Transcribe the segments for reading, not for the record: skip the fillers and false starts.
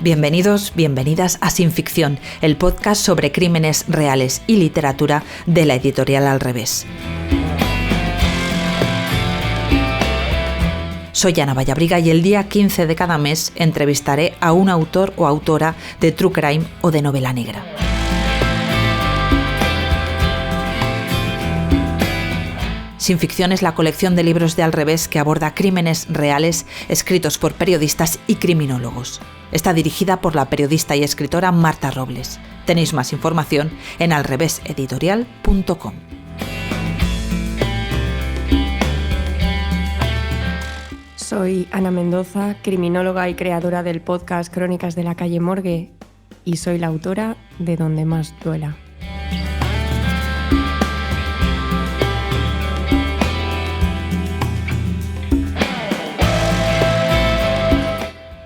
Bienvenidos, bienvenidas a Sin Ficción, el podcast sobre crímenes reales y literatura de la editorial Al Revés. Soy Ana Vallabriga y el día 15 de cada mes entrevistaré a un autor o autora de true crime o de novela negra. Sin Ficción es la colección de libros de Al Revés que aborda crímenes reales escritos por periodistas y criminólogos. Está dirigida por la periodista y escritora Marta Robles. Tenéis más información en alreveseditorial.com. Soy Ana Mendoza, criminóloga y creadora del podcast Crónicas de la calle Morgue, y soy la autora de Donde más duela.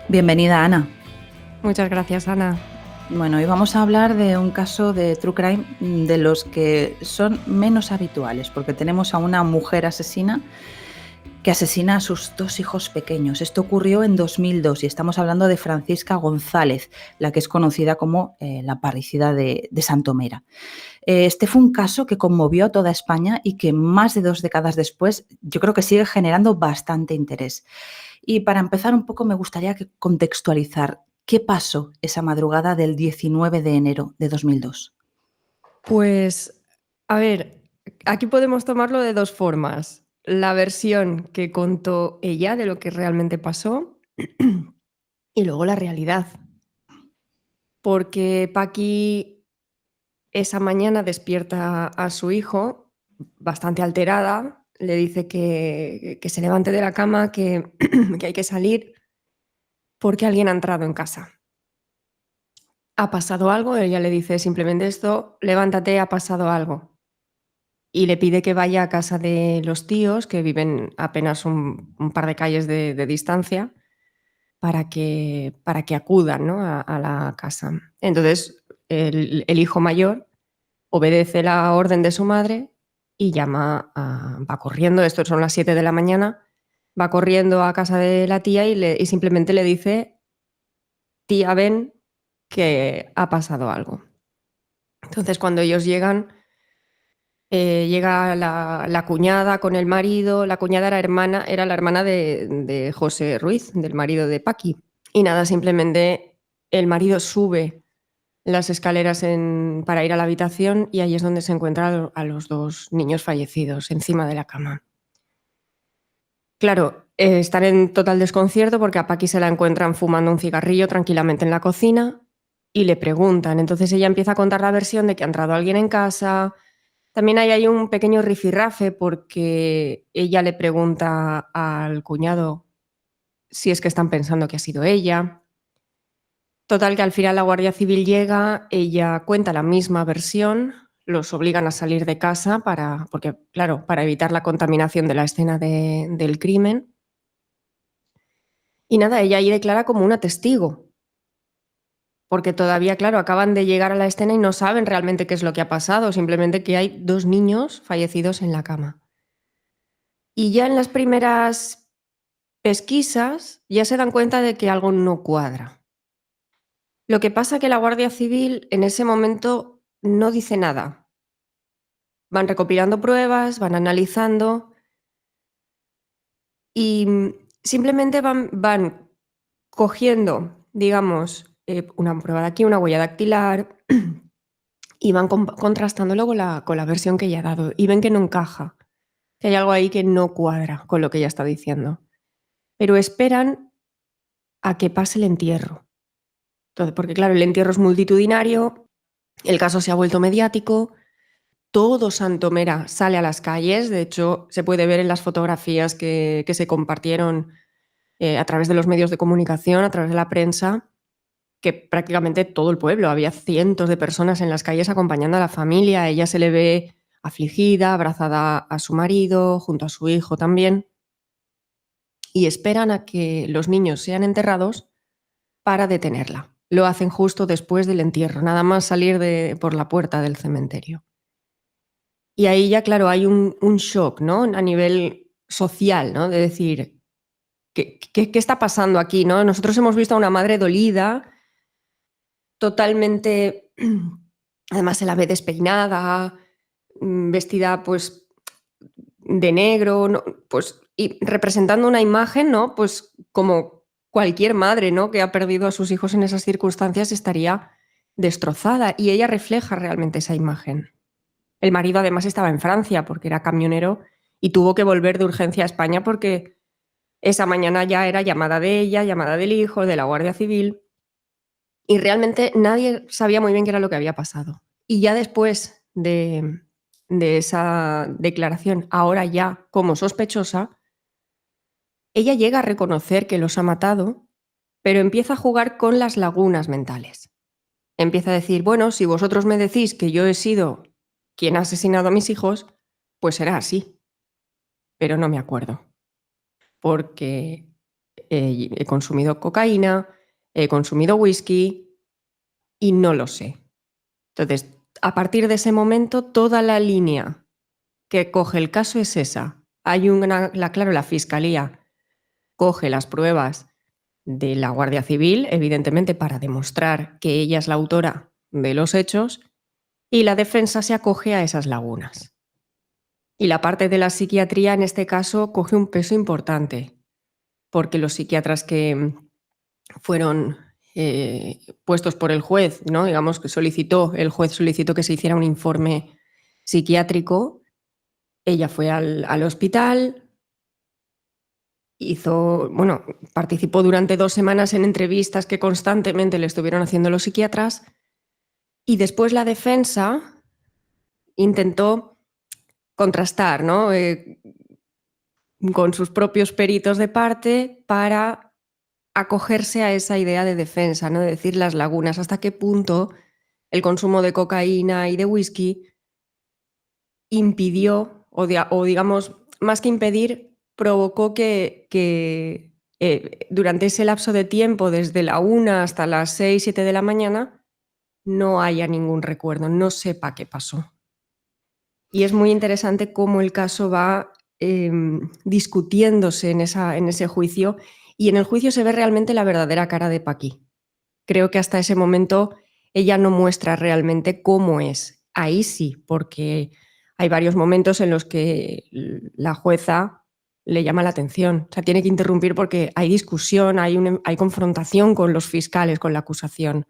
Bienvenida, Ana. Muchas gracias, Ana. Bueno, hoy vamos a hablar de un caso de true crime de los que son menos habituales, porque tenemos a una mujer asesina que asesina a sus dos hijos pequeños. Esto ocurrió en 2002 y estamos hablando de Francisca González, la que es conocida como la parricida de Santomera. Este fue un caso que conmovió a toda España y que más de 2 décadas después yo creo que sigue generando bastante interés. Y para empezar un poco me gustaría contextualizar qué pasó esa madrugada del 19 de enero de 2002. Pues, a ver, aquí podemos tomarlo de dos formas. La versión que contó ella de lo que realmente pasó y luego la realidad. Porque Paqui esa mañana despierta a su hijo bastante alterada, le dice que se levante de la cama, que hay que salir porque alguien ha entrado en casa. ¿Ha pasado algo? Ella le dice simplemente esto: levántate, ha pasado algo. Y le pide que vaya a casa de los tíos, que viven apenas un par de calles de distancia, para que acudan, ¿no?, a la casa. Entonces el hijo mayor obedece la orden de su madre y va corriendo, esto son las 7 de la mañana, va corriendo a casa de la tía y simplemente le dice: tía, ven, que ha pasado algo. Entonces cuando ellos llegan, llega la cuñada con el marido. La cuñada era la hermana de José Ruiz, del marido de Paqui. Y nada, simplemente el marido sube las escaleras para ir a la habitación y ahí es donde se encuentran a los 2 niños fallecidos encima de la cama. Claro, están en total desconcierto porque a Paqui se la encuentran fumando un cigarrillo tranquilamente en la cocina y le preguntan. Entonces ella empieza a contar la versión de que ha entrado alguien en casa. También hay un pequeño rifirrafe porque ella le pregunta al cuñado si es que están pensando que ha sido ella. Total, que al final la Guardia Civil llega, ella cuenta la misma versión, los obligan a salir de casa para evitar la contaminación de la escena del crimen. Y nada, ella ahí declara como una testigo, porque todavía, claro, acaban de llegar a la escena y no saben realmente qué es lo que ha pasado, simplemente que hay 2 niños fallecidos en la cama. Y ya en las primeras pesquisas ya se dan cuenta de que algo no cuadra. Lo que pasa es que la Guardia Civil en ese momento no dice nada. Van recopilando pruebas, van analizando y simplemente van cogiendo, digamos, una prueba de aquí, una huella dactilar, y van contrastándolo con la versión que ella ha dado y ven que no encaja, que hay algo ahí que no cuadra con lo que ella está diciendo. Pero esperan a que pase el entierro. Entonces, porque claro, el entierro es multitudinario, el caso se ha vuelto mediático, todo Santomera sale a las calles. De hecho, se puede ver en las fotografías que se compartieron a través de los medios de comunicación, a través de la prensa, que prácticamente todo el pueblo, había cientos de personas en las calles acompañando a la familia. Ella se le ve afligida, abrazada a su marido, junto a su hijo también, y esperan a que los niños sean enterrados para detenerla. Lo hacen justo después del entierro, nada más salir por la puerta del cementerio. Y ahí ya, claro, hay un shock, ¿no?, a nivel social, ¿no?, de decir, ¿qué está pasando aquí, ¿no? Nosotros hemos visto a una madre dolida totalmente, además se la ve despeinada, vestida pues de negro, ¿no? Pues, y representando una imagen, ¿no? Pues como cualquier madre, ¿no? Que ha perdido a sus hijos en esas circunstancias estaría destrozada, y ella refleja realmente esa imagen. El marido además estaba en Francia porque era camionero y tuvo que volver de urgencia a España porque esa mañana ya era llamada de ella, llamada del hijo, de la Guardia Civil, y realmente nadie sabía muy bien qué era lo que había pasado. Y ya después de esa declaración, ahora ya como sospechosa, ella llega a reconocer que los ha matado, pero empieza a jugar con las lagunas mentales. Empieza a decir, bueno, si vosotros me decís que yo he sido quien ha asesinado a mis hijos, pues será así, pero no me acuerdo, porque he consumido cocaína, he consumido whisky y no lo sé. Entonces, a partir de ese momento, toda la línea que coge el caso es esa. Hay claro, la fiscalía coge las pruebas de la Guardia Civil, evidentemente para demostrar que ella es la autora de los hechos, y la defensa se acoge a esas lagunas. Y la parte de la psiquiatría, en este caso, coge un peso importante, porque los psiquiatras que fueron puestos por el juez, ¿no? Digamos que el juez solicitó que se hiciera un informe psiquiátrico. Ella fue al hospital, participó durante 2 semanas en entrevistas que constantemente le estuvieron haciendo los psiquiatras, y después la defensa intentó contrastar, ¿no? Con sus propios peritos de parte para acogerse a esa idea de defensa, ¿no? De decir las lagunas, hasta qué punto el consumo de cocaína y de whisky impidió, o digamos, más que impedir, provocó que durante ese lapso de tiempo, desde la 1 hasta las 6, 7 de la mañana, no haya ningún recuerdo, no sepa qué pasó. Y es muy interesante cómo el caso va discutiéndose en ese juicio, y en el juicio se ve realmente la verdadera cara de Paqui. Creo que hasta ese momento ella no muestra realmente cómo es. Ahí sí, porque hay varios momentos en los que la jueza le llama la atención. O sea, tiene que interrumpir porque hay discusión, hay confrontación con los fiscales, con la acusación.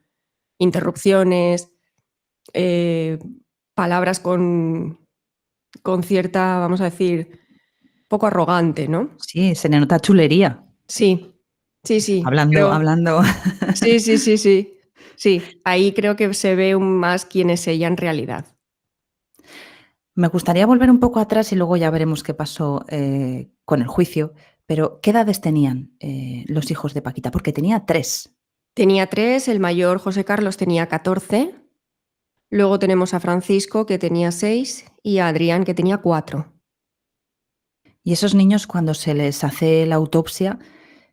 Interrupciones, palabras con cierta, vamos a decir, poco arrogante, ¿no? Sí, se le nota chulería. Sí, sí, sí. Hablando. Sí, sí, sí, sí. Sí, ahí creo que se ve más quién es ella en realidad. Me gustaría volver un poco atrás y luego ya veremos qué pasó con el juicio, pero ¿qué edades tenían los hijos de Paquita? Porque tenía 3. Tenía 3, el mayor José Carlos tenía 14, luego tenemos a Francisco que tenía 6 y a Adrián que tenía 4. Y esos niños, cuando se les hace la autopsia,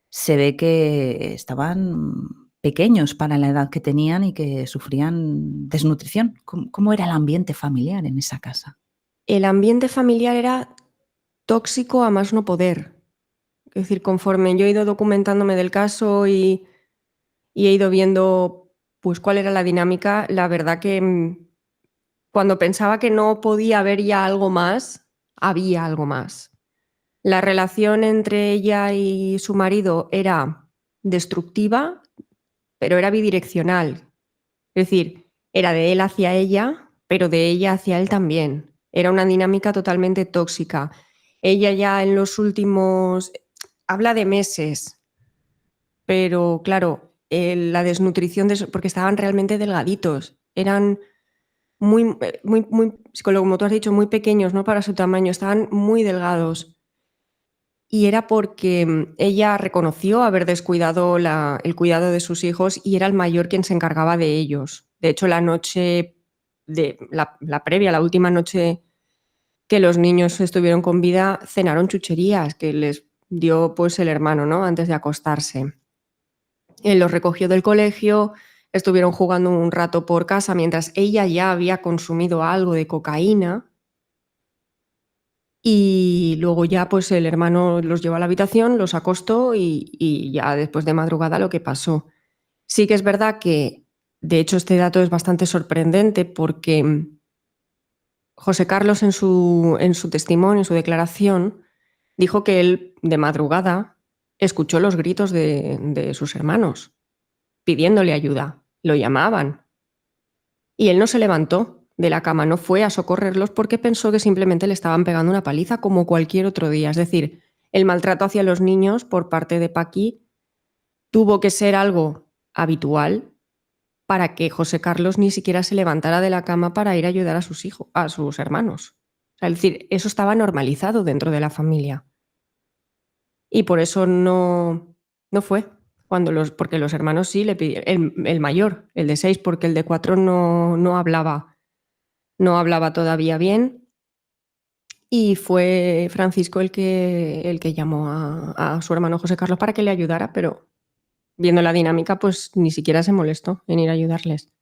se ve que estaban pequeños para la edad que tenían y que sufrían desnutrición. ¿Cómo era el ambiente familiar en esa casa? El ambiente familiar era tóxico a más no poder. Es decir, conforme yo he ido documentándome del caso y he ido viendo pues cuál era la dinámica, la verdad que cuando pensaba que no podía haber ya algo más, había algo más. La relación entre ella y su marido era destructiva, pero era bidireccional. Es decir, era de él hacia ella, pero de ella hacia él también. Era una dinámica totalmente tóxica. Ella ya en los últimos... Habla de meses, pero claro, la desnutrición, porque estaban realmente delgaditos. Eran muy, como tú has dicho, muy pequeños, ¿no? Para su tamaño. Estaban muy delgados. Y era porque ella reconoció haber descuidado el cuidado de sus hijos, y era el mayor quien se encargaba de ellos. De hecho, la noche de la previa, la última noche que los niños estuvieron con vida, cenaron chucherías que les dio pues el hermano, ¿no? Antes de acostarse. Él los recogió del colegio, estuvieron jugando un rato por casa mientras ella ya había consumido algo de cocaína. Y luego ya pues el hermano los llevó a la habitación, los acostó y ya después de madrugada lo que pasó. Sí que es verdad que De hecho, este dato es bastante sorprendente porque José Carlos en su testimonio, en su declaración, dijo que él de madrugada escuchó los gritos de sus hermanos pidiéndole ayuda. Lo llamaban. Y él no se levantó de la cama, no fue a socorrerlos porque pensó que simplemente le estaban pegando una paliza como cualquier otro día. Es decir, el maltrato hacia los niños por parte de Paqui tuvo que ser algo habitual para que José Carlos ni siquiera se levantara de la cama para ir a ayudar a sus hijos, a sus hermanos. O sea, es decir, eso estaba normalizado dentro de la familia. Y por eso no fue. Porque los hermanos sí le pidieron, el mayor, el de 6, porque el de 4 no hablaba todavía bien. Y fue Francisco el que llamó a su hermano José Carlos para que le ayudara, pero viendo la dinámica, pues ni siquiera se molestó en ir a ayudarles.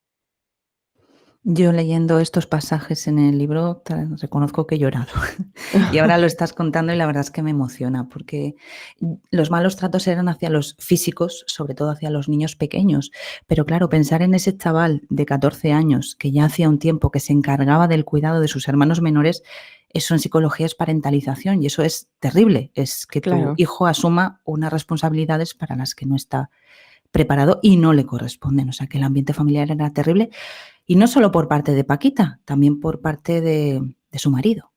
Yo leyendo estos pasajes en el libro reconozco que he llorado. Y ahora lo estás contando y la verdad es que me emociona porque los malos tratos eran hacia los físicos, sobre todo hacia los niños pequeños. Pero claro, pensar en ese chaval de 14 años que ya hacía un tiempo que se encargaba del cuidado de sus hermanos menores, eso en psicología es parentalización y eso es terrible. Es que tu hijo asuma unas responsabilidades para las que no está preparado y no le corresponden. O sea, que el ambiente familiar era terrible. Y no solo por parte de Paquita, también por parte de su marido,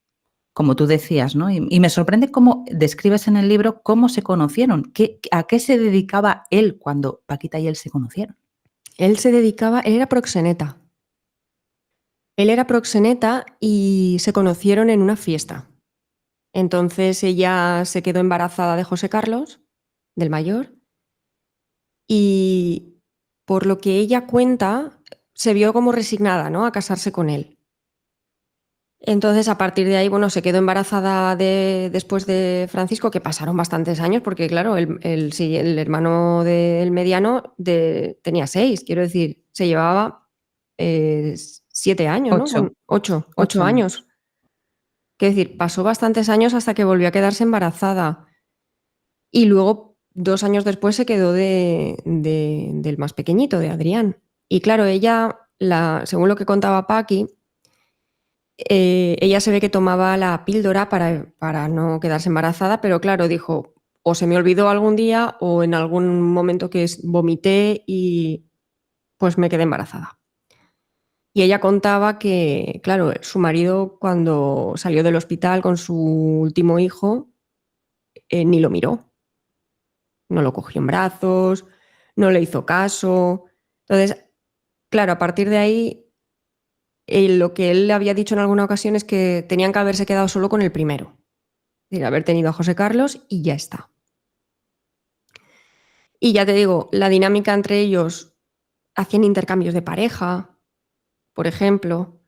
como tú decías, ¿no? Y me sorprende cómo describes en el libro cómo se conocieron, a qué se dedicaba él cuando Paquita y él se conocieron. Él era proxeneta. Él era proxeneta y se conocieron en una fiesta. Entonces ella se quedó embarazada de José Carlos, del mayor, y por lo que ella cuenta, se vio como resignada, ¿no?, a casarse con él. Entonces, a partir de ahí, bueno, se quedó embarazada después de Francisco, que pasaron bastantes años, porque claro, el hermano del mediano tenía 6, quiero decir, se llevaba 7 años, ¿no? 8. 8 años. Quiero decir, pasó bastantes años hasta que volvió a quedarse embarazada. Y luego, 2 años después, se quedó del más pequeñito, de Adrián. Y claro, ella, según lo que contaba Paqui, ella se ve que tomaba la píldora para no quedarse embarazada, pero claro, dijo, o se me olvidó algún día o en algún momento que vomité y pues me quedé embarazada. Y ella contaba que, claro, su marido cuando salió del hospital con su último hijo, ni lo miró. No lo cogió en brazos, no le hizo caso. Entonces, claro, a partir de ahí, lo que él le había dicho en alguna ocasión es que tenían que haberse quedado solo con el primero. Es decir, haber tenido a José Carlos y ya está. Y ya te digo, la dinámica entre ellos, hacían intercambios de pareja, por ejemplo,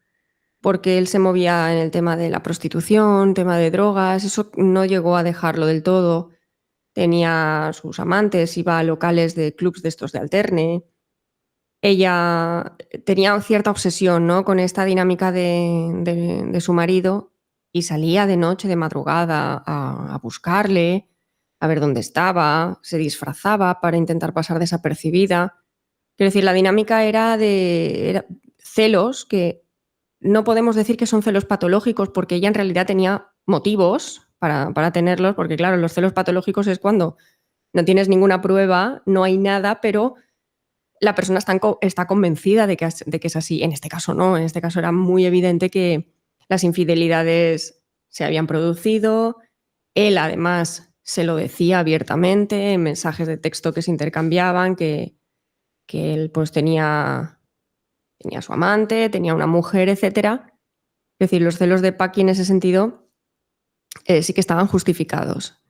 porque él se movía en el tema de la prostitución, tema de drogas, eso no llegó a dejarlo del todo. Tenía sus amantes, iba a locales de clubs de estos de alterne. Ella tenía cierta obsesión, ¿no?, con esta dinámica de su marido y salía de noche, de madrugada, a buscarle, a ver dónde estaba, se disfrazaba para intentar pasar desapercibida. Quiero decir, la dinámica era celos que no podemos decir que son celos patológicos porque ella en realidad tenía motivos para tenerlos, porque claro, los celos patológicos es cuando no tienes ninguna prueba, no hay nada, pero la persona está convencida de que es así. En este caso no, en este caso era muy evidente que las infidelidades se habían producido. Él además se lo decía abiertamente en mensajes de texto que se intercambiaban, que él pues tenía a su amante, tenía una mujer, etc. Es decir, los celos de Paqui en ese sentido sí que estaban justificados.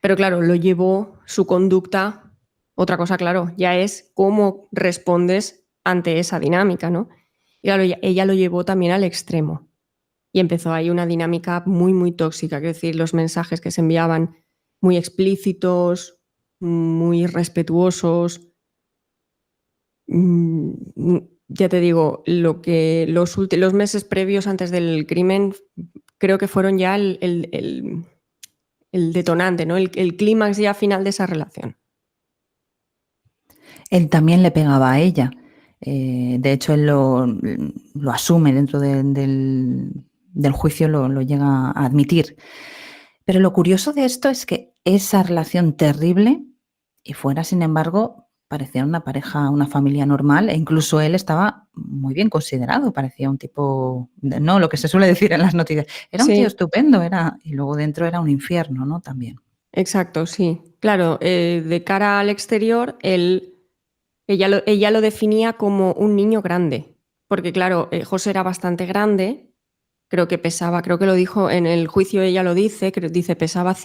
Pero claro, lo llevó su conducta. Otra cosa, claro, ya es cómo respondes ante esa dinámica, ¿no? Y claro, ella lo llevó también al extremo. Y empezó ahí una dinámica muy, muy tóxica. Quiero decir, los mensajes que se enviaban muy explícitos, muy irrespetuosos. Ya te digo, los meses previos antes del crimen creo que fueron ya el detonante, ¿no? El clímax ya final de esa relación. Él también le pegaba a ella. De hecho, él lo asume dentro del juicio, lo llega a admitir. Pero lo curioso de esto es que esa relación terrible, y fuera, sin embargo, parecía una pareja, una familia normal, e incluso él estaba muy bien considerado, parecía un tipo, no lo que se suele decir en las noticias, era un tío Sí, estupendo, y luego dentro era un infierno, ¿no? También. exacto, sí. Claro, de cara al exterior, ella lo definía como un niño grande, porque claro, José era bastante grande, creo que lo dijo en el juicio, ella lo dice, dice pesaba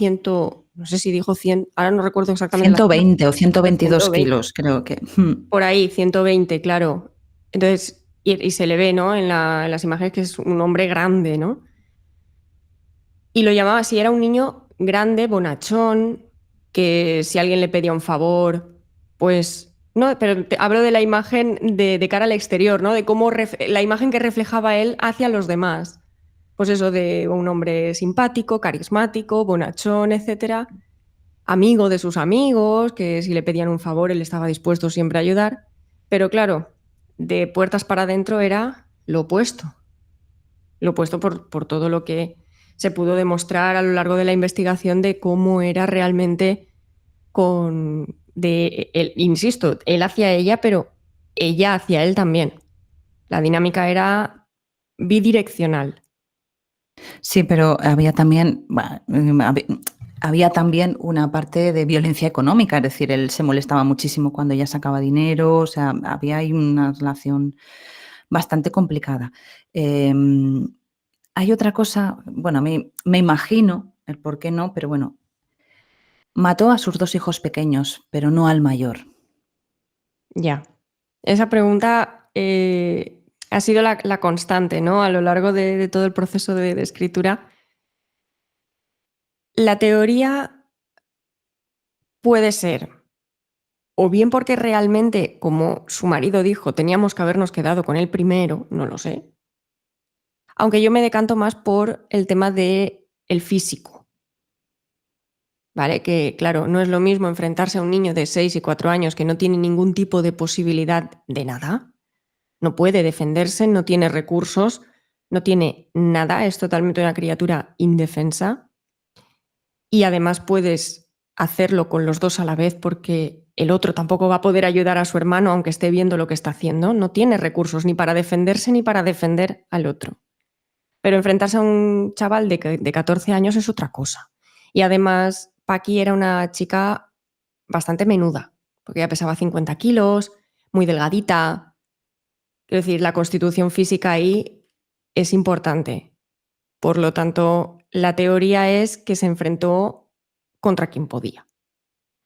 no sé si dijo 100, ahora no recuerdo exactamente la cifra. 120 o 122 120, kilos, creo que. por ahí, 120, claro. Entonces, y se le ve, ¿no? En las imágenes que es un hombre grande, ¿no? Y lo llamaba así, era un niño grande, bonachón, que si alguien le pedía un favor, pues... No, pero hablo de la imagen de cara al exterior, ¿no? De cómo la imagen que reflejaba él hacia los demás. Pues eso, de un hombre simpático, carismático, bonachón, etcétera, amigo de sus amigos, que si le pedían un favor él estaba dispuesto siempre a ayudar. Pero claro, de puertas para adentro era lo opuesto por todo lo que se pudo demostrar a lo largo de la investigación de cómo era realmente insisto, él hacia ella, pero ella hacia él también. La dinámica era bidireccional. Sí, pero había también, había también una parte de violencia económica, es decir, él se molestaba muchísimo cuando ella sacaba dinero, o sea, había ahí una relación bastante complicada. Hay otra cosa, bueno, a mí me imagino el por qué no, pero bueno, mató a sus 2 hijos pequeños, pero no al mayor. Ya. Esa pregunta ha sido la constante, ¿no? A lo largo de todo el proceso de escritura. La teoría puede ser, o bien porque realmente, como su marido dijo, teníamos que habernos quedado con él primero, no lo sé. Aunque yo me decanto más por el tema de el físico, ¿vale? Que claro, no es lo mismo enfrentarse a un niño de 6 y 4 años que no tiene ningún tipo de posibilidad de nada, no puede defenderse, no tiene recursos, no tiene nada, es totalmente una criatura indefensa. Y además puedes hacerlo con los dos a la vez porque el otro tampoco va a poder ayudar a su hermano aunque esté viendo lo que está haciendo. No tiene recursos ni para defenderse ni para defender al otro. Pero enfrentarse a un chaval de 14 años es otra cosa. Y además, Paqui era una chica bastante menuda, porque ella pesaba 50 kilos, muy delgadita. Quiero decir, la constitución física ahí es importante. Por lo tanto, la teoría es que se enfrentó contra quien podía.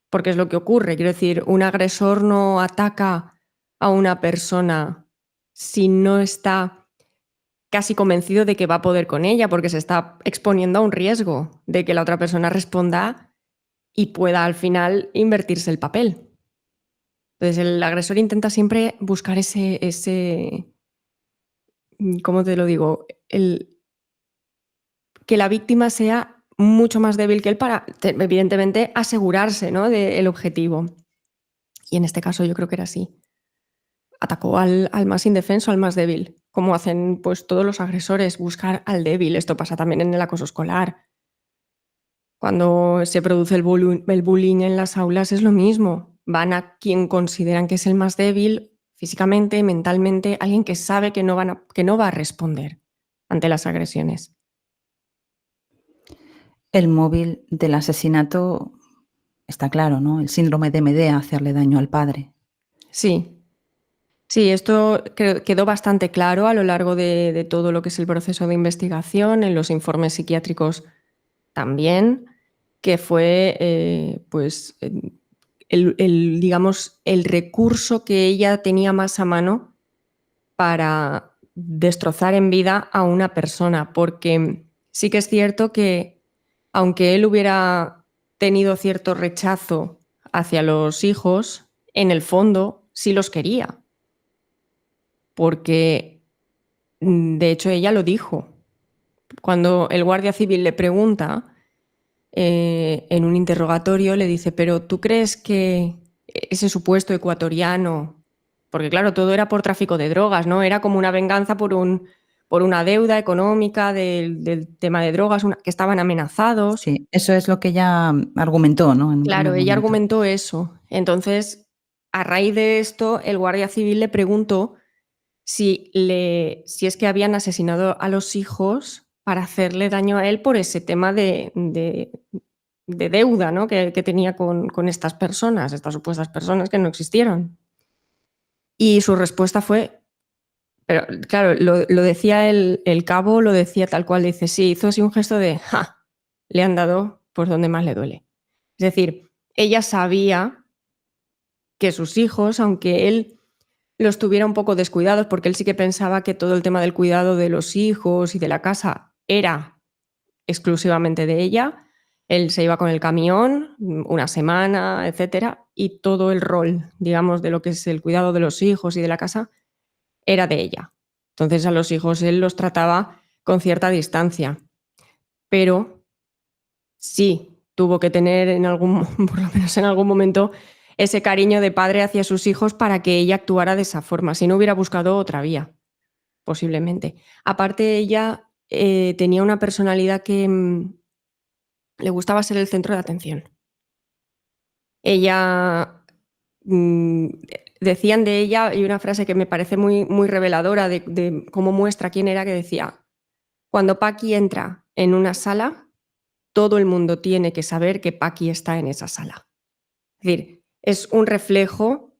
Porque es lo que ocurre. Quiero decir, un agresor no ataca a una persona si no está casi convencido de que va a poder con ella, porque se está exponiendo a un riesgo de que la otra persona responda y pueda al final invertirse el papel. Entonces el agresor intenta siempre buscar ¿cómo te lo digo? Que la víctima sea mucho más débil que él para, evidentemente, asegurarse, ¿no?, del objetivo. Y en este caso yo creo que era así. Atacó al más indefenso, al más débil, como hacen pues todos los agresores, buscar al débil. Esto pasa también en el acoso escolar. Cuando se produce el bullying en las aulas es lo mismo. Van a quien consideran que es el más débil físicamente, mentalmente, alguien que sabe que no va a responder ante las agresiones. El móvil del asesinato está claro, ¿no? El síndrome de Medea, hacerle daño al padre. Sí, sí, esto quedó bastante claro a lo largo de todo lo que es el proceso de investigación, en los informes psiquiátricos también, que fue pues digamos, el recurso que ella tenía más a mano para destrozar en vida a una persona, porque sí que es cierto que aunque él hubiera tenido cierto rechazo hacia los hijos, en el fondo sí los quería, porque de hecho ella lo dijo. Cuando el guardia civil le pregunta en un interrogatorio, le dice, pero ¿tú crees que ese supuesto ecuatoriano, Porque claro, todo era por tráfico de drogas, ¿no? Era como una venganza por una deuda económica del tema de drogas, que estaban amenazados. Sí, eso es lo que ella argumentó, ¿no? En un Claro, primer ella momento. argumentó eso. Entonces, a raíz de esto, el guardia civil le preguntó si es que habían asesinado a los hijos para hacerle daño a él por ese tema de deuda, ¿no? que tenía con estas personas, estas supuestas personas que no existieron. Y su respuesta fue, pero claro, lo decía el cabo, lo decía tal cual, dice, sí, hizo así un gesto de, ¡ja! Le han dado por donde más le duele. Es decir, ella sabía que sus hijos, aunque él los tuviera un poco descuidados, porque él sí que pensaba que todo el tema del cuidado de los hijos y de la casa era exclusivamente de ella. Él se iba con el camión una semana, etcétera, y todo el rol, digamos, de lo que es el cuidado de los hijos y de la casa era de ella. Entonces a los hijos él los trataba con cierta distancia, pero sí tuvo que tener por lo menos en algún momento, ese cariño de padre hacia sus hijos para que ella actuara de esa forma. Si no, hubiera buscado otra vía, posiblemente. Aparte, ella tenía una personalidad que le gustaba ser el centro de atención. Ella, decían de ella, y una frase que me parece muy, muy reveladora de cómo muestra quién era, que decía, cuando Paqui entra en una sala, todo el mundo tiene que saber que Paqui está en esa sala. Es decir, es un reflejo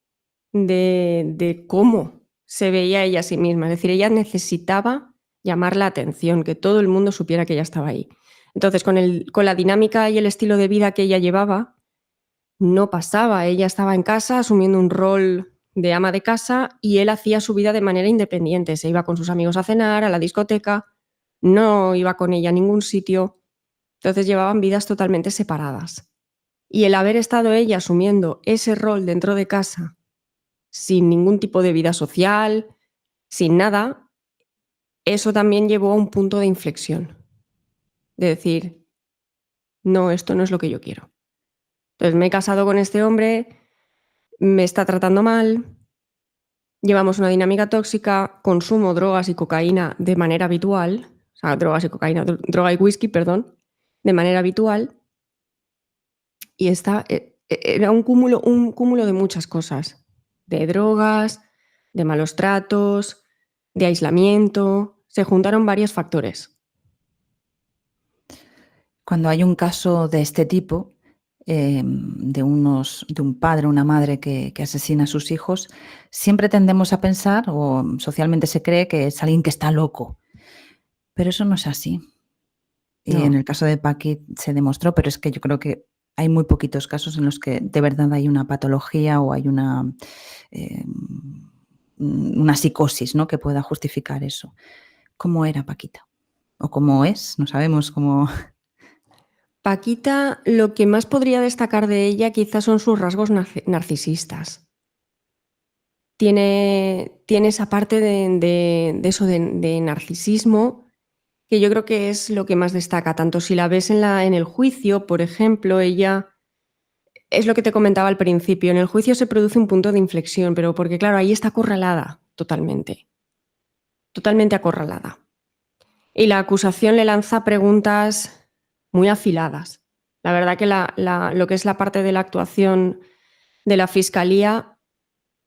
de cómo se veía ella a sí misma. Es decir, ella necesitaba llamar la atención, que todo el mundo supiera que ella estaba ahí. Entonces, con la dinámica y el estilo de vida que ella llevaba, no pasaba. Ella estaba en casa asumiendo un rol de ama de casa y él hacía su vida de manera independiente. Se iba con sus amigos a cenar, a la discoteca, no iba con ella a ningún sitio. Entonces llevaban vidas totalmente separadas. Y el haber estado ella asumiendo ese rol dentro de casa, sin ningún tipo de vida social, sin nada, eso también llevó a un punto de inflexión. De decir, no, esto no es lo que yo quiero. Entonces me he casado con este hombre, me está tratando mal, llevamos una dinámica tóxica, consumo drogas y cocaína de manera habitual, o sea, drogas y cocaína, droga y whisky, perdón, de manera habitual. Y era un cúmulo de muchas cosas, de drogas, de malos tratos, de aislamiento, se juntaron varios factores. Cuando hay un caso de este tipo, de un padre o una madre que asesina a sus hijos, siempre tendemos a pensar, o socialmente se cree, que es alguien que está loco. Pero eso no es así. Y en No. el caso de Paqui se demostró, pero es que yo creo que hay muy poquitos casos en los que de verdad hay una patología o hay una psicosis, ¿no?, que pueda justificar eso. ¿Cómo era Paquita? ¿O cómo es? No sabemos cómo. Paquita, lo que más podría destacar de ella quizás son sus rasgos narcisistas. Tiene esa parte de eso, de narcisismo, que yo creo que es lo que más destaca. Tanto si la ves en el juicio, por ejemplo, ella, es lo que te comentaba al principio, en el juicio se produce un punto de inflexión, pero porque claro, ahí está acorralada totalmente acorralada. Y la acusación le lanza preguntas muy afiladas. La verdad que lo que es la parte de la actuación de la fiscalía,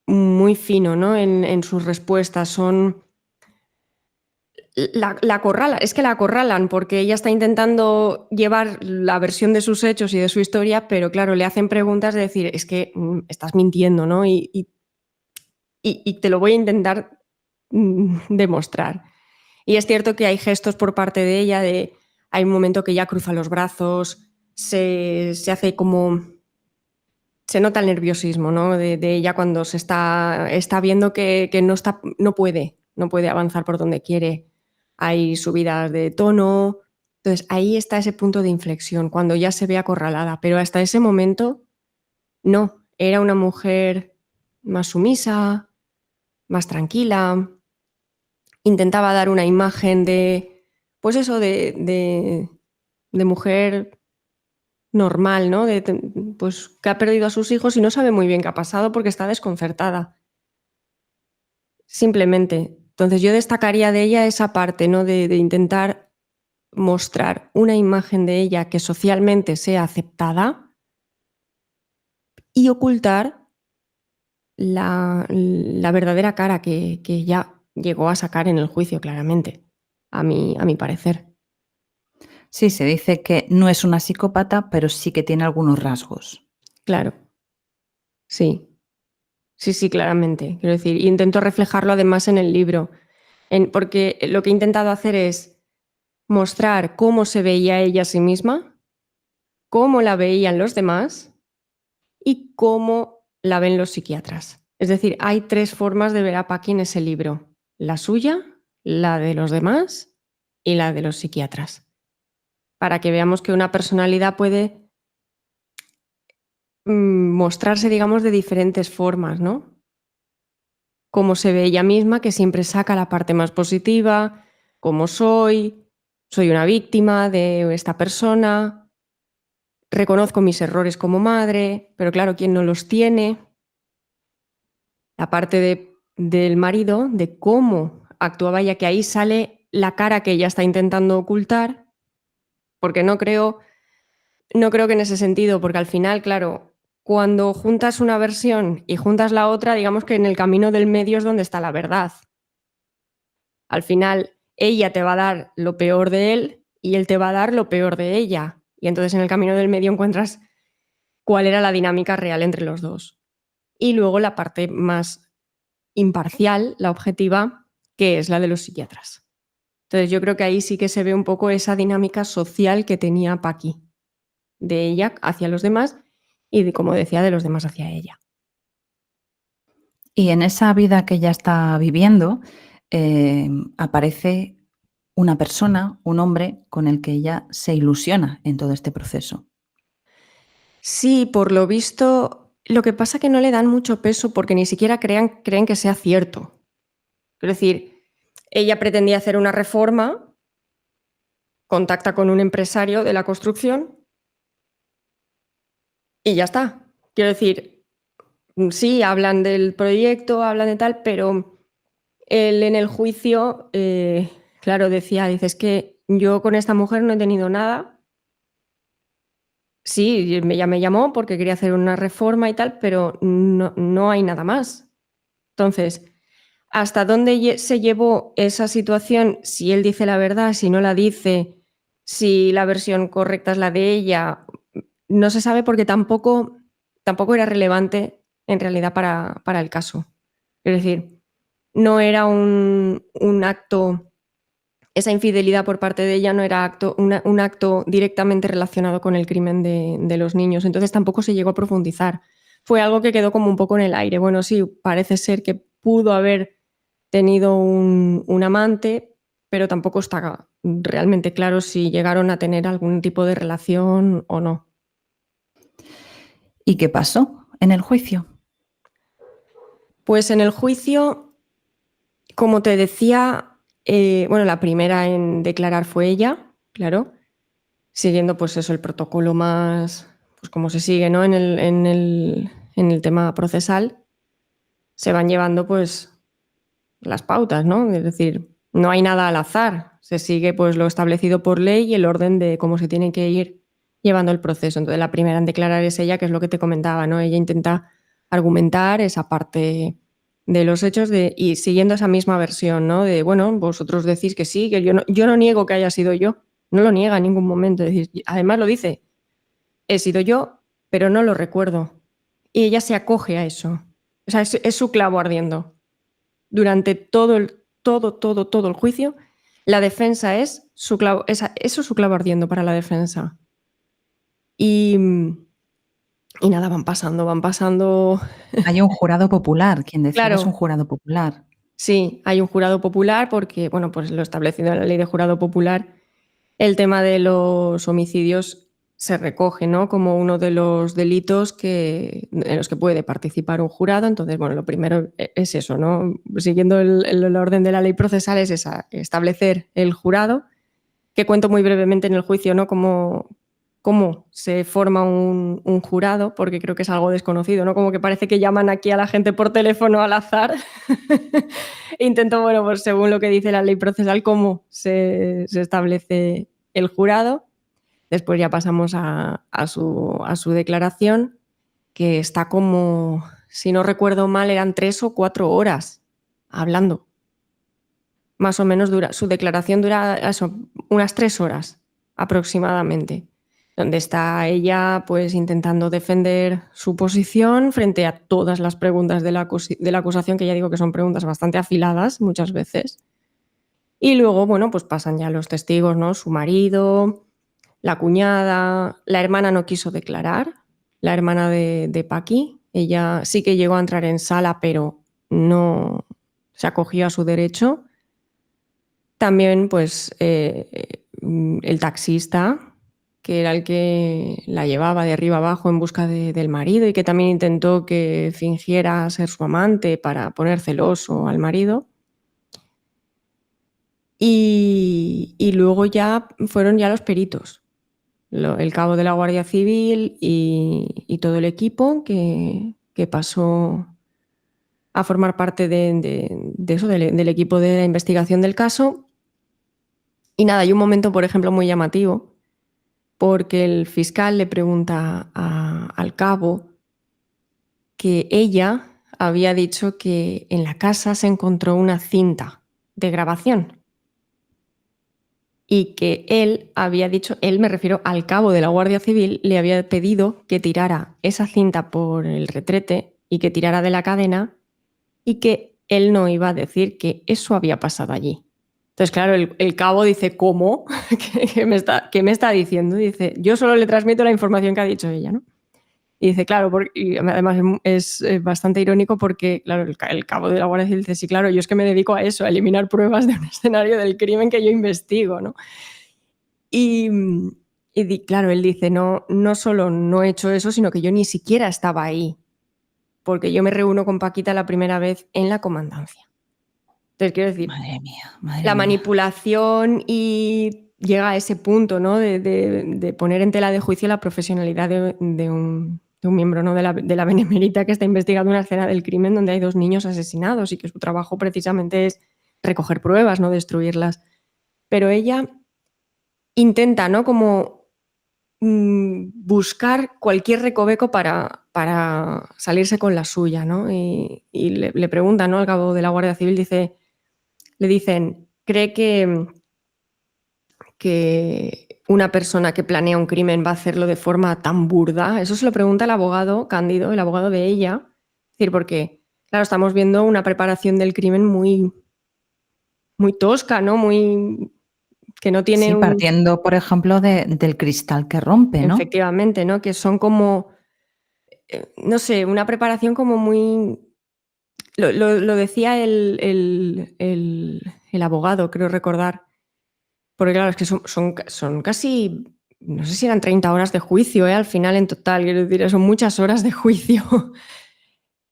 muy fino, ¿no? En sus respuestas. La acorralan, es que la acorralan porque ella está intentando llevar la versión de sus hechos y de su historia, pero claro, le hacen preguntas de decir, es que estás mintiendo, ¿no? Y te lo voy a intentar demostrar. Y es cierto que hay gestos por parte de ella, hay un momento que ella cruza los brazos, se hace como, se nota el nerviosismo, ¿no? de ella cuando se está viendo que no puede avanzar por donde quiere. Hay subidas de tono. Entonces ahí está ese punto de inflexión, cuando ya se ve acorralada, pero hasta ese momento no, era una mujer más sumisa, más tranquila, intentaba dar una imagen pues eso, de mujer normal, ¿no? Pues que ha perdido a sus hijos y no sabe muy bien qué ha pasado porque está desconcertada. simplemente. Entonces yo destacaría de ella esa parte, ¿no? De intentar mostrar una imagen de ella que socialmente sea aceptada y ocultar la verdadera cara que ella llegó a sacar en el juicio, claramente, a mi parecer. Sí, se dice que no es una psicópata, pero sí que tiene algunos rasgos. Claro, sí. Sí, claramente. Quiero decir, intento reflejarlo además en el libro, porque lo que he intentado hacer es mostrar cómo se veía ella a sí misma, cómo la veían los demás y cómo la ven los psiquiatras. Es decir, hay 3 formas de ver a Paqui en ese libro: la suya, la de los demás y la de los psiquiatras, para que veamos que una personalidad puede mostrarse, digamos, de diferentes formas, ¿no? Cómo se ve ella misma, que siempre saca la parte más positiva, cómo soy una víctima de esta persona, reconozco mis errores como madre, pero claro, ¿quién no los tiene? La parte del marido, de cómo actuaba ella, que ahí sale la cara que ella está intentando ocultar, porque no creo que en ese sentido, porque al final, claro, cuando juntas una versión y juntas la otra, digamos que en el camino del medio es donde está la verdad. Al final, ella te va a dar lo peor de él y él te va a dar lo peor de ella. Y entonces en el camino del medio encuentras cuál era la dinámica real entre los dos. Y luego la parte más imparcial, la objetiva, que es la de los psiquiatras. Entonces yo creo que ahí sí que se ve un poco esa dinámica social que tenía Paqui, de ella hacia los demás y, como decía, de los demás hacia ella. Y en esa vida que ella está viviendo, aparece una persona, un hombre, con el que ella se ilusiona en todo este proceso. Sí, por lo visto, lo que pasa es que no le dan mucho peso porque ni siquiera creen que sea cierto. Es decir, ella pretendía hacer una reforma, contacta con un empresario de la construcción y ya está. Quiero decir, sí, hablan del proyecto, hablan de tal, pero él en el juicio, claro, dice, es que yo con esta mujer no he tenido nada. Sí, ella me llamó porque quería hacer una reforma y tal, pero no hay nada más. Entonces, ¿hasta dónde se llevó esa situación? Si él dice la verdad, si no la dice, si la versión correcta es la de ella, no se sabe porque tampoco era relevante en realidad para el caso. Es decir, no era un acto, esa infidelidad por parte de ella no era un acto directamente relacionado con el crimen de los niños, entonces tampoco se llegó a profundizar. Fue algo que quedó como un poco en el aire. Bueno, sí, parece ser que pudo haber tenido un amante, pero tampoco está realmente claro si llegaron a tener algún tipo de relación o no. ¿Y qué pasó en el juicio? Pues en el juicio, como te decía, bueno, la primera en declarar fue ella, claro, siguiendo pues eso, el protocolo más, pues como se sigue, ¿no? En el tema procesal, se van llevando pues las pautas, ¿no? Es decir, no hay nada al azar, se sigue pues lo establecido por ley y el orden de cómo se tiene que ir llevando el proceso. Entonces la primera en declarar es ella, que es lo que te comentaba, ¿no? Ella intenta argumentar esa parte de los hechos y siguiendo esa misma versión, ¿no? De, bueno, vosotros decís que sí, que yo no niego que haya sido yo, no lo niega en ningún momento. Es decir, además lo dice, he sido yo, pero no lo recuerdo. Y ella se acoge a eso. O sea, es su clavo ardiendo. Durante todo el juicio, la defensa es su clavo, eso es su clavo ardiendo para la defensa. Y nada, van pasando. Hay un jurado popular, quien decide Claro, es un jurado popular. sí, hay un jurado popular porque, bueno, pues lo establecido en la ley de jurado popular, el tema de los homicidios se recoge, ¿no? Como uno de los delitos en los que puede participar un jurado. Entonces, bueno, lo primero es eso, ¿no? Siguiendo el orden de la ley procesal es establecer el jurado, que cuento muy brevemente en el juicio, ¿no? cómo se forma un jurado, porque creo que es algo desconocido, ¿no? Como que parece que llaman aquí a la gente por teléfono al azar. Intento, bueno, pues según lo que dice la ley procesal, cómo se establece el jurado. Después ya pasamos a su declaración, que está como, si no recuerdo mal, eran 3 o 4 horas hablando. Más o menos su declaración dura eso, unas 3 horas aproximadamente, donde está ella pues intentando defender su posición frente a todas las preguntas de la acusación, que ya digo que son preguntas bastante afiladas muchas veces. Y luego, bueno, pues pasan ya los testigos, ¿no? Su marido, la cuñada, la hermana no quiso declarar, la hermana de Paqui. Ella sí que llegó a entrar en sala, pero no se acogió a su derecho. También, pues, el taxista, que era el que la llevaba de arriba abajo en busca del marido y que también intentó que fingiera ser su amante para poner celoso al marido. Y luego ya fueron ya los peritos, el cabo de la Guardia Civil y todo el equipo que pasó a formar parte de eso, del equipo de la investigación del caso. Y nada, hay un momento, por ejemplo, muy llamativo, porque el fiscal le pregunta al cabo que ella había dicho que en la casa se encontró una cinta de grabación y que él había dicho, él me refiero al cabo de la Guardia Civil, le había pedido que tirara esa cinta por el retrete y que tirara de la cadena y que él no iba a decir que eso había pasado allí. Entonces, claro, el cabo dice, ¿cómo? ¿Qué me está diciendo? Dice, yo solo le transmito la información que ha dicho ella, ¿no? Y dice, claro, y además es bastante irónico porque, claro, el cabo de la Guardia Civil dice, sí, claro, yo es que me dedico a eso, a eliminar pruebas de un escenario del crimen que yo investigo, ¿no? Y claro, él dice, no solo no he hecho eso, sino que yo ni siquiera estaba ahí, porque yo me reúno con Paquita la primera vez en la comandancia. Entonces, quiero decir, Madre mía. la manipulación y llega a ese punto, ¿no? de poner en tela de juicio la profesionalidad de un miembro, ¿no? de la Benemérita que está investigando una escena del crimen donde hay 2 niños asesinados y que su trabajo precisamente es recoger pruebas, no destruirlas. Pero ella intenta, ¿no? Como buscar cualquier recoveco para salirse con la suya, ¿no? Y le pregunta, ¿no? Al cabo de la Guardia Civil le dicen, ¿cree que una persona que planea un crimen va a hacerlo de forma tan burda? Eso se lo pregunta el abogado Cándido, el abogado de ella. Es decir, porque, claro, estamos viendo una preparación del crimen muy, muy tosca, ¿no? Muy que no tiene Sí, partiendo, por ejemplo, del cristal que rompe, ¿no? Efectivamente, ¿no? Que son como, no sé, una preparación como muy... Lo decía el abogado, creo recordar, porque claro, es que son casi, no sé si eran 30 horas de juicio, al final en total, quiero decir, son muchas horas de juicio.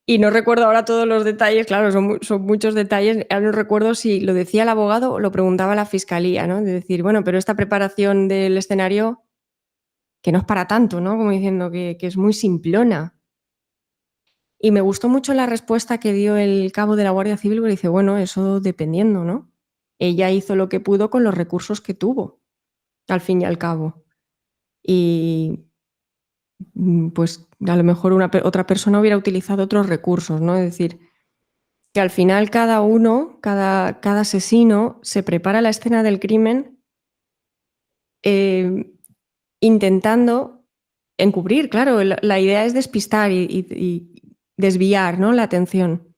Y no recuerdo ahora todos los detalles, claro, son muchos detalles. Ahora no recuerdo si lo decía el abogado o lo preguntaba la fiscalía, ¿no? De decir, bueno, pero esta preparación del escenario, que no es para tanto, ¿no? Como diciendo que es muy simplona. Y me gustó mucho la respuesta que dio el cabo de la Guardia Civil, porque dice, bueno, eso dependiendo, ¿no? Ella hizo lo que pudo con los recursos que tuvo, al fin y al cabo. Y pues a lo mejor otra persona hubiera utilizado otros recursos, ¿no? Es decir, que al final cada uno, cada asesino, se prepara la escena del crimen intentando encubrir, claro, la idea es despistar y desviar, ¿no? La atención.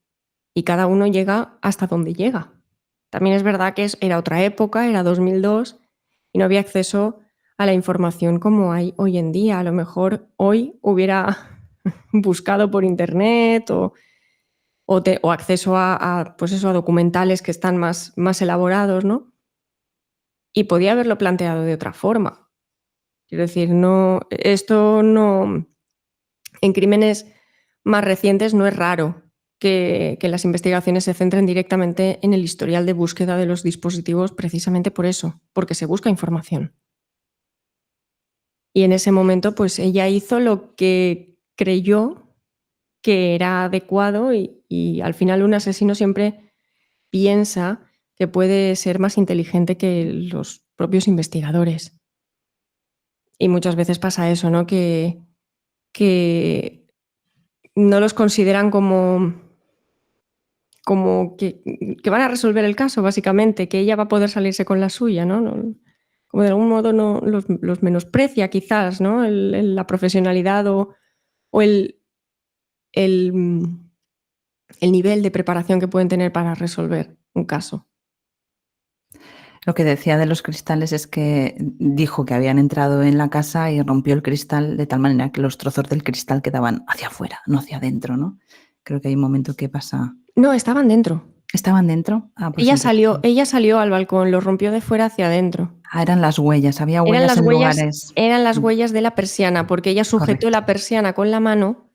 Y cada uno llega hasta donde llega. También es verdad que era otra época, era 2002, y no había acceso a la información como hay hoy en día. A lo mejor hoy hubiera buscado por internet o acceso pues eso, a documentales que están más elaborados, ¿no? Y podía haberlo planteado de otra forma. Quiero decir, esto no... En crímenes más recientes no es raro que las investigaciones se centren directamente en el historial de búsqueda de los dispositivos precisamente por eso, porque se busca información. Y en ese momento, pues ella hizo lo que creyó que era adecuado y al final un asesino siempre piensa que puede ser más inteligente que los propios investigadores. Y muchas veces pasa eso, ¿no? Que no los consideran como que van a resolver el caso, básicamente, que ella va a poder salirse con la suya, ¿no? Como de algún modo no los menosprecia quizás, ¿no? La profesionalidad o el nivel de preparación que pueden tener para resolver un caso. Lo que decía de los cristales es que dijo que habían entrado en la casa y rompió el cristal de tal manera que los trozos del cristal quedaban hacia afuera, no hacia adentro, ¿no? Creo que hay un momento que pasa. No, estaban dentro. ¿Estaban dentro? Ah, pues Ella entonces. salió al balcón, lo rompió de fuera hacia adentro. Ah, eran las huellas, había Eran huellas las en huellas, lugares. eran las huellas de la persiana, porque ella sujetó Correcto. la persiana con la mano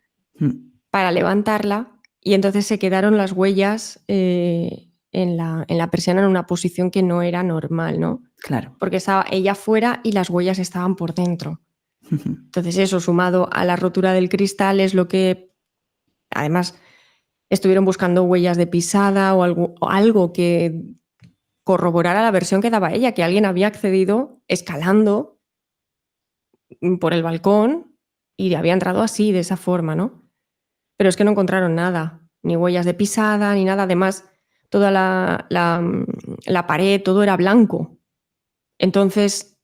para levantarla y entonces se quedaron las huellas en la persiana en una posición que no era normal, ¿no? Claro. Porque estaba ella fuera y las huellas estaban por dentro. Entonces eso, sumado a la rotura del cristal, es lo que, además, estuvieron buscando huellas de pisada o algo que corroborara la versión que daba ella, que alguien había accedido escalando por el balcón y había entrado así, de esa forma, ¿no? Pero es que no encontraron nada, ni huellas de pisada, ni nada. Además, toda la pared, todo era blanco. Entonces,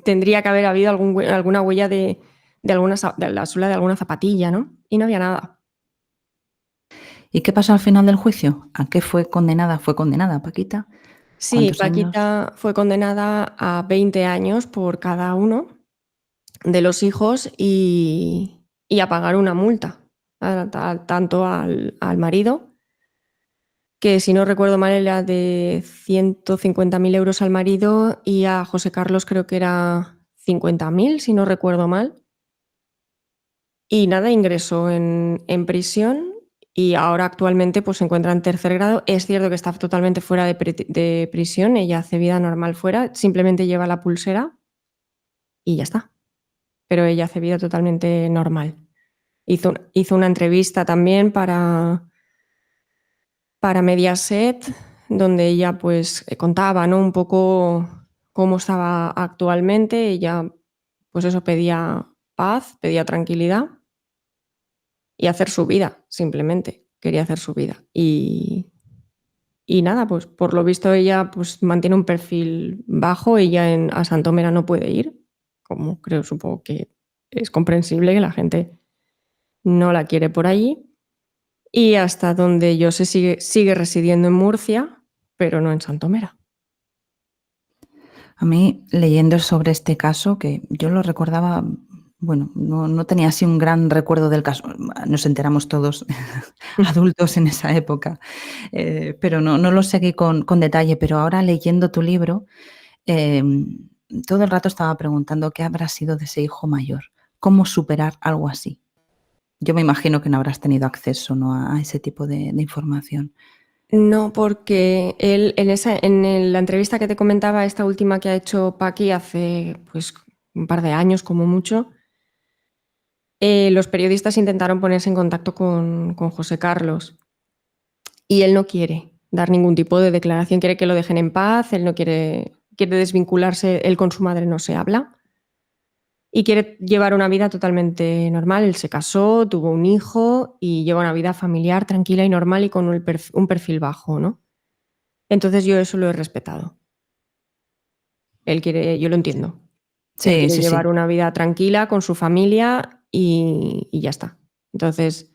tendría que haber habido alguna huella de la suela de alguna zapatilla, ¿no? Y no había nada. ¿Y qué pasó al final del juicio? ¿A qué fue condenada? ¿Fue condenada, Paquita? Sí, ¿Cuántos años? Paquita fue condenada a 20 años por cada uno de los hijos y a pagar una multa, tanto al marido, que si no recuerdo mal era de 150.000 euros al marido, y a José Carlos creo que era 50.000, si no recuerdo mal. Y nada, ingresó en prisión y ahora actualmente pues, se encuentra en tercer grado. Es cierto que está totalmente fuera de prisión, ella hace vida normal fuera, simplemente lleva la pulsera y ya está. Pero ella hace vida totalmente normal. Hizo una entrevista también para Mediaset, donde ella pues contaba, ¿no? Un poco cómo estaba actualmente. Ella pues eso, pedía paz, pedía tranquilidad y hacer su vida, simplemente. Quería hacer su vida. Y nada, pues por lo visto ella pues mantiene un perfil bajo. Ella a Santomera no puede ir, como creo, supongo que es comprensible que la gente no la quiere por allí. Y hasta donde yo sé sigue residiendo en Murcia, pero no en Santomera. A mí, leyendo sobre este caso, que yo lo recordaba, bueno, no tenía así un gran recuerdo del caso. Nos enteramos todos adultos en esa época, pero no lo seguí con detalle. Pero ahora leyendo tu libro, todo el rato estaba preguntando qué habrá sido de ese hijo mayor, cómo superar algo así. Yo me imagino que no habrás tenido acceso, ¿no?, a ese tipo de información. No, porque él la entrevista que te comentaba, esta última que ha hecho Paqui hace pues un par de años como mucho, los periodistas intentaron ponerse en contacto con José Carlos y él no quiere dar ningún tipo de declaración, quiere que lo dejen en paz, él no quiere desvincularse, él con su madre no se habla y quiere llevar una vida totalmente normal. Él se casó, tuvo un hijo y lleva una vida familiar tranquila y normal y con un perfil bajo, ¿no? Entonces yo eso lo he respetado. Él quiere, yo lo entiendo. Él Sí, quiere sí, sí. llevar una vida tranquila con su familia y ya está. Entonces,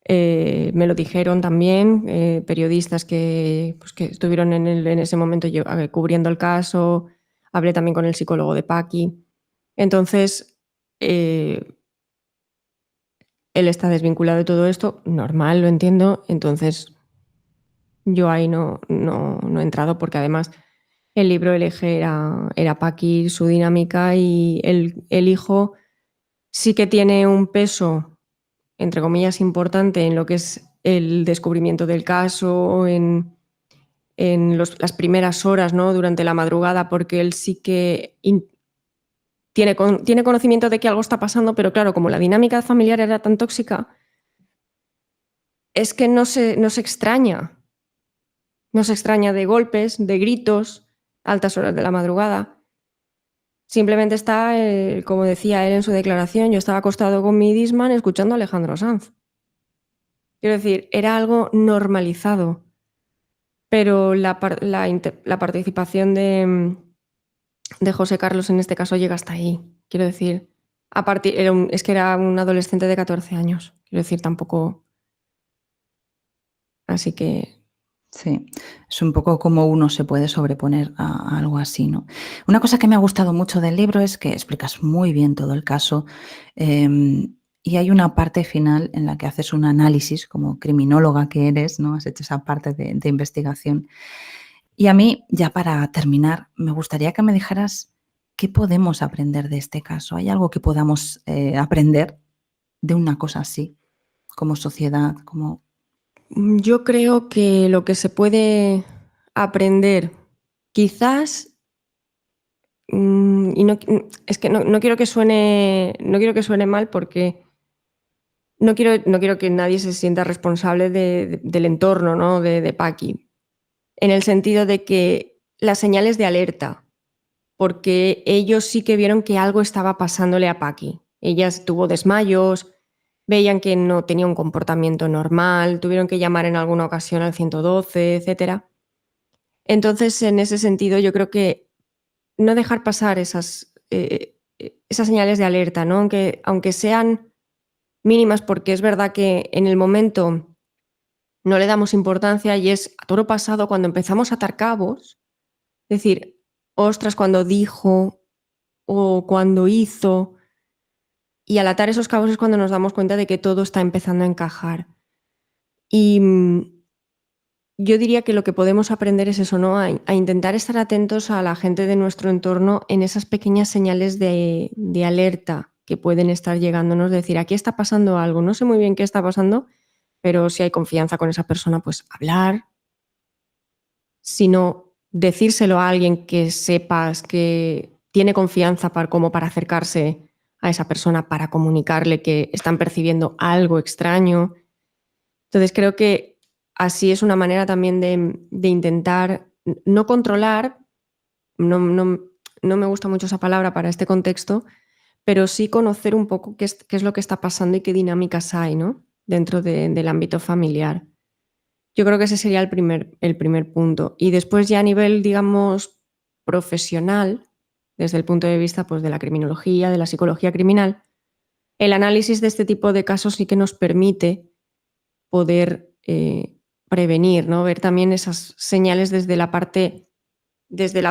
me lo dijeron también periodistas que estuvieron en ese momento cubriendo el caso. Hablé también con el psicólogo de Paqui. Entonces, él está desvinculado de todo esto, normal, lo entiendo. Entonces, yo ahí no he entrado porque además el libro El eje era Paqui, su dinámica, y el hijo sí que tiene un peso, entre comillas, importante en lo que es el descubrimiento del caso, en las primeras horas, ¿no? Durante la madrugada, porque él sí que tiene conocimiento de que algo está pasando, pero claro, como la dinámica familiar era tan tóxica, es que no se extraña. No se extraña de golpes, de gritos, a altas horas de la madrugada. Simplemente está, como decía él en su declaración, yo estaba acostado con mi Discman escuchando a Alejandro Sanz. Quiero decir, era algo normalizado, pero la participación de José Carlos en este caso llega hasta ahí. Quiero decir, es que era un adolescente de 14 años. Quiero decir, tampoco... Así que... Sí, es un poco como uno se puede sobreponer a algo así, ¿no? Una cosa que me ha gustado mucho del libro es que explicas muy bien todo el caso, y hay una parte final en la que haces un análisis, como criminóloga que eres, ¿no? Has hecho esa parte de investigación. Y a mí, ya para terminar, me gustaría que me dijeras qué podemos aprender de este caso. ¿Hay algo que podamos aprender de una cosa así, como sociedad, como... Yo creo que lo que se puede aprender, quizás, y no, es que no quiero que suene mal porque no quiero que nadie se sienta responsable del entorno, ¿no? de Paqui, en el sentido de que las señales de alerta, porque ellos sí que vieron que algo estaba pasándole a Paqui. Ella tuvo desmayos, veían que no tenía un comportamiento normal, tuvieron que llamar en alguna ocasión al 112, etc. Entonces, en ese sentido, yo creo que no dejar pasar esas señales de alerta, ¿no? Aunque sean mínimas, porque es verdad que en el momento no le damos importancia y es a toro pasado cuando empezamos a atar cabos, es decir, ostras, cuando dijo o cuando hizo, y al atar esos cabos es cuando nos damos cuenta de que todo está empezando a encajar. Y yo diría que lo que podemos aprender es eso, ¿no? A intentar estar atentos a la gente de nuestro entorno en esas pequeñas señales de alerta que pueden estar llegándonos, decir, aquí está pasando algo, no sé muy bien qué está pasando, pero si hay confianza con esa persona, pues hablar, sino decírselo a alguien que sepas que tiene confianza como para acercarse a esa persona, para comunicarle que están percibiendo algo extraño. Entonces creo que así es una manera también de intentar no controlar, no me gusta mucho esa palabra para este contexto, pero sí conocer un poco qué es lo que está pasando y qué dinámicas hay, ¿no? Dentro del ámbito familiar. Yo creo que ese sería el primer punto. Y después ya a nivel, digamos, profesional, desde el punto de vista pues, de la criminología, de la psicología criminal, el análisis de este tipo de casos sí que nos permite poder prevenir, ¿no? Ver también esas señales desde la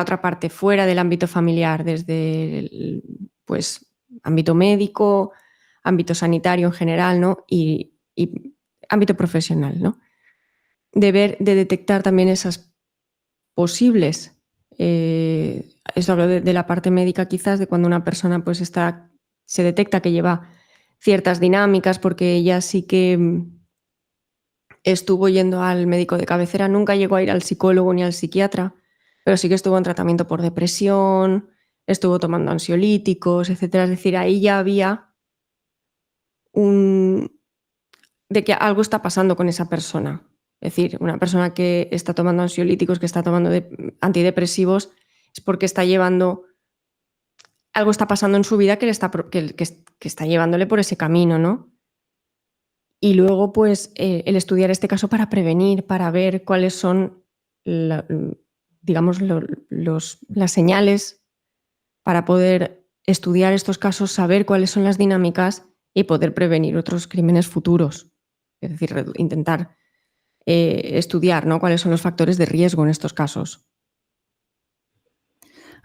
otra parte, fuera del ámbito familiar, desde el pues, ámbito médico, ámbito sanitario en general, ¿no? Y ámbito profesional, ¿no? De detectar también esas posibles, esto hablo de la parte médica quizás, de cuando una persona pues se detecta que lleva ciertas dinámicas, porque ella sí que estuvo yendo al médico de cabecera, nunca llegó a ir al psicólogo ni al psiquiatra, pero sí que estuvo en tratamiento por depresión, estuvo tomando ansiolíticos, etcétera. Es decir, ahí ya había de que algo está pasando con esa persona. Es decir, una persona que está tomando ansiolíticos, que está tomando antidepresivos, es porque está llevando... Algo está pasando en su vida que está llevándole por ese camino, ¿no? Y luego, pues, el estudiar este caso para prevenir, para ver cuáles son, digamos, las señales para poder estudiar estos casos, saber cuáles son las dinámicas y poder prevenir otros crímenes futuros. Es decir, intentar estudiar, ¿no? Cuáles son los factores de riesgo en estos casos.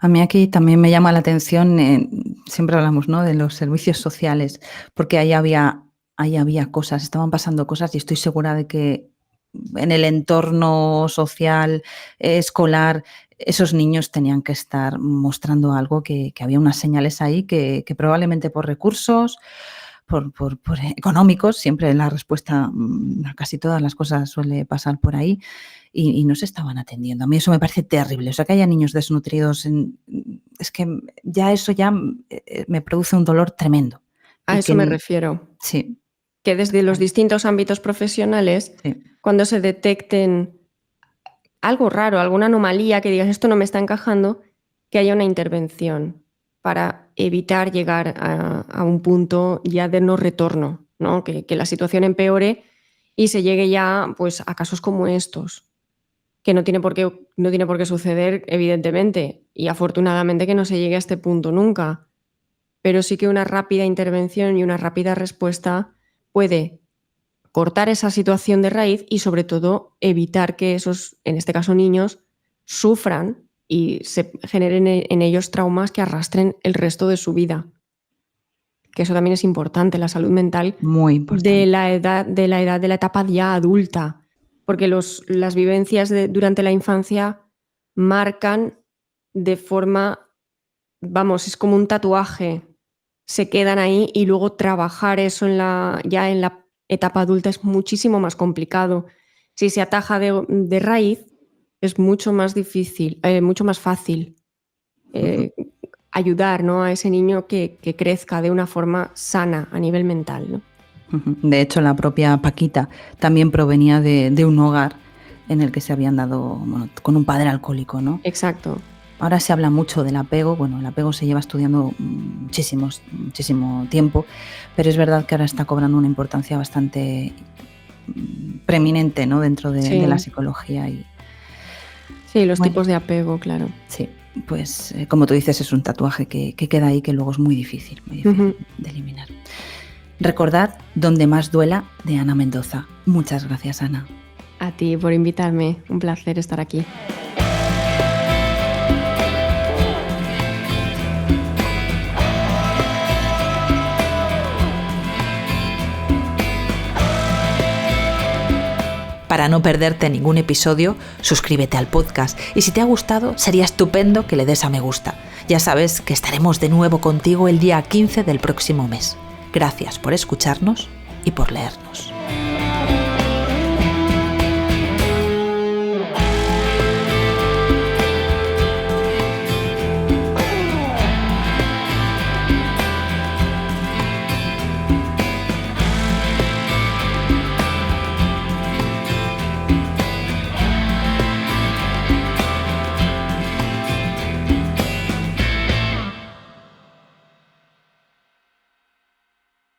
A mí aquí también me llama la atención, siempre hablamos, ¿no?, de los servicios sociales, porque ahí había cosas, estaban pasando cosas y estoy segura de que en el entorno social, escolar, esos niños tenían que estar mostrando algo, que había unas señales ahí que probablemente por recursos, por económicos, siempre la respuesta a casi todas las cosas suele pasar por ahí, y no se estaban atendiendo. A mí eso me parece terrible. O sea, que haya niños desnutridos, es que ya eso ya me produce un dolor tremendo. A eso me refiero. Sí. Que desde los distintos ámbitos profesionales, sí. Cuando se detecten algo raro, alguna anomalía, que digas esto no me está encajando, que haya una intervención para evitar llegar a un punto ya de no retorno, ¿no? Que la situación empeore y se llegue ya pues, a casos como estos, que no tiene por qué suceder, evidentemente, y afortunadamente que no se llegue a este punto nunca, pero sí que una rápida intervención y una rápida respuesta puede cortar esa situación de raíz y sobre todo evitar que esos, en este caso niños, sufran y se generen en ellos traumas que arrastren el resto de su vida. Que eso también es importante, la salud mental. Muy importante. De la etapa ya adulta, porque las vivencias durante la infancia marcan de forma, es como un tatuaje, se quedan ahí y luego trabajar eso ya en la etapa adulta es muchísimo más complicado. Si se ataja de raíz, es mucho más difícil, mucho más fácil ayudar, ¿no? a ese niño que crezca de una forma sana a nivel mental, ¿no? De hecho, la propia Paquita también provenía de un hogar en el que se habían dado con un padre alcohólico, ¿no? Exacto. Ahora se habla mucho del apego. Bueno, el apego se lleva estudiando muchísimo tiempo, pero es verdad que ahora está cobrando una importancia bastante preeminente, ¿no? Dentro de la psicología. Sí, los tipos de apego, claro. Sí, pues como tú dices, es un tatuaje que queda ahí, que luego es muy difícil de eliminar. Recordad Donde más duela, de Ana Mendoza. Muchas gracias, Ana. A ti por invitarme, un placer estar aquí. Para no perderte ningún episodio, suscríbete al podcast y si te ha gustado, sería estupendo que le des a me gusta. Ya sabes que estaremos de nuevo contigo el día 15 del próximo mes. Gracias por escucharnos y por leernos.